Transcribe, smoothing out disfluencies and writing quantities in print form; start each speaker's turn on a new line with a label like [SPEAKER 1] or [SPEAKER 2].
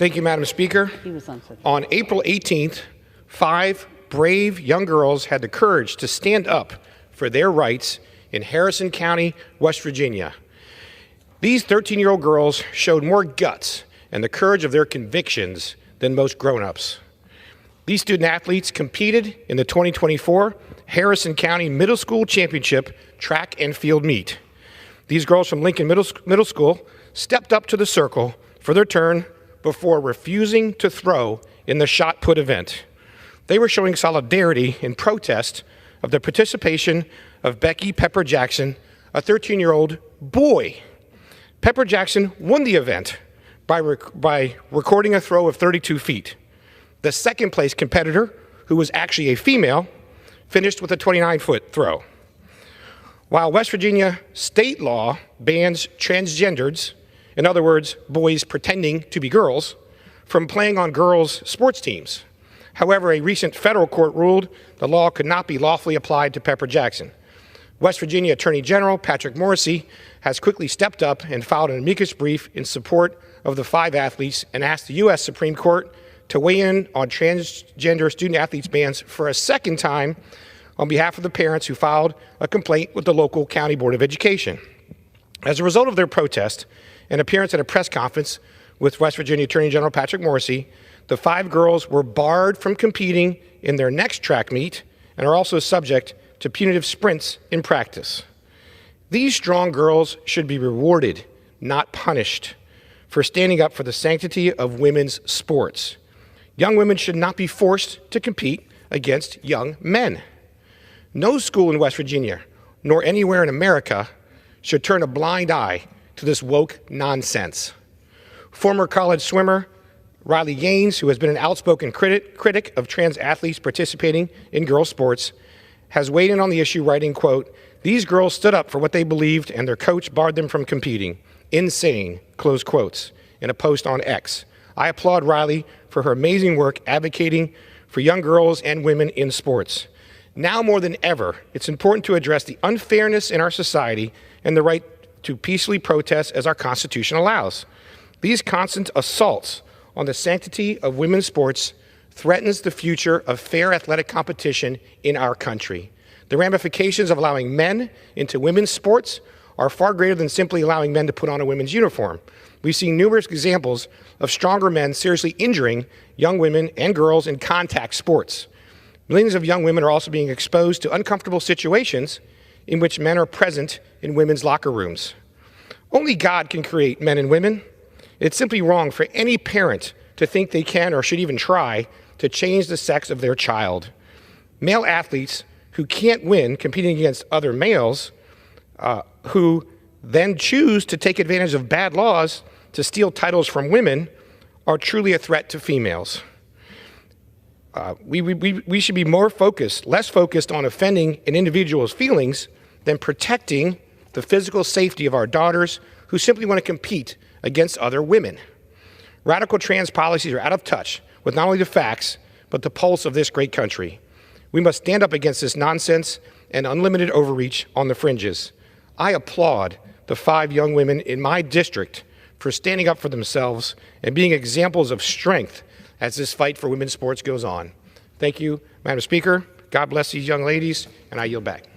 [SPEAKER 1] Thank you, Madam Speaker. On April 18th, 5 brave young girls had the courage to stand up for their rights in Harrison County, West Virginia. These 13-year-old girls showed more guts and the courage of their convictions than most grown-ups. These student athletes competed in the 2024 Harrison County Middle School Championship track and field meet. These girls from Lincoln Middle School stepped up to the circle for their turn before refusing to throw in the shot put event. They were showing solidarity in protest of the participation of Becky Pepper Jackson, a 13-year-old boy. Pepper Jackson won the event by recording a throw of 32 feet. The second place competitor, who was actually a female, finished with a 29-foot throw. While West Virginia state law bans transgenders, in other words, boys pretending to be girls, from playing on girls' sports teams. However, a recent federal court ruled the law could not be lawfully applied to Pepper Jackson. West Virginia Attorney General Patrick Morrisey has quickly stepped up and filed an amicus brief in support of the 5 athletes and asked the U.S. Supreme Court to weigh in on transgender student athletes bans for a second time on behalf of the parents who filed a complaint with the local county board of education. As a result of their protest and appearance at a press conference with West Virginia Attorney General Patrick Morrisey, the 5 girls were barred from competing in their next track meet and are also subject to punitive sprints in practice. These strong girls should be rewarded, not punished, for standing up for the sanctity of women's sports. Young women should not be forced to compete against young men. No school in West Virginia, nor anywhere in America, should turn a blind eye to this woke nonsense. Former college swimmer Riley Gaines, who has been an outspoken critic of trans athletes participating in girls' sports, has weighed in on the issue, writing, quote, "These girls stood up for what they believed and their coach barred them from competing. Insane," close quotes, in a post on X. I applaud Riley for her amazing work advocating for young girls and women in sports. Now more than ever, it's important to address the unfairness in our society and the right to peacefully protest as our Constitution allows. These constant assaults on the sanctity of women's sports threatens the future of fair athletic competition in our country. The ramifications of allowing men into women's sports are far greater than simply allowing men to put on a women's uniform. We've seen numerous examples of stronger men seriously injuring young women and girls in contact sports. Millions of young women are also being exposed to uncomfortable situations in which men are present in women's locker rooms. Only God can create men and women. It's simply wrong for any parent to think they can or should even try to change the sex of their child. Male athletes who can't win competing against other males who then choose to take advantage of bad laws to steal titles from women are truly a threat to females. We should be less focused on offending an individual's feelings than protecting the physical safety of our daughters who simply want to compete against other women. Radical trans policies are out of touch with not only the facts, but the pulse of this great country. We must stand up against this nonsense and unlimited overreach on the fringes. I applaud the 5 young women in my district for standing up for themselves and being examples of strength as this fight for women's sports goes on. Thank you, Madam Speaker. God bless these young ladies, and I yield back.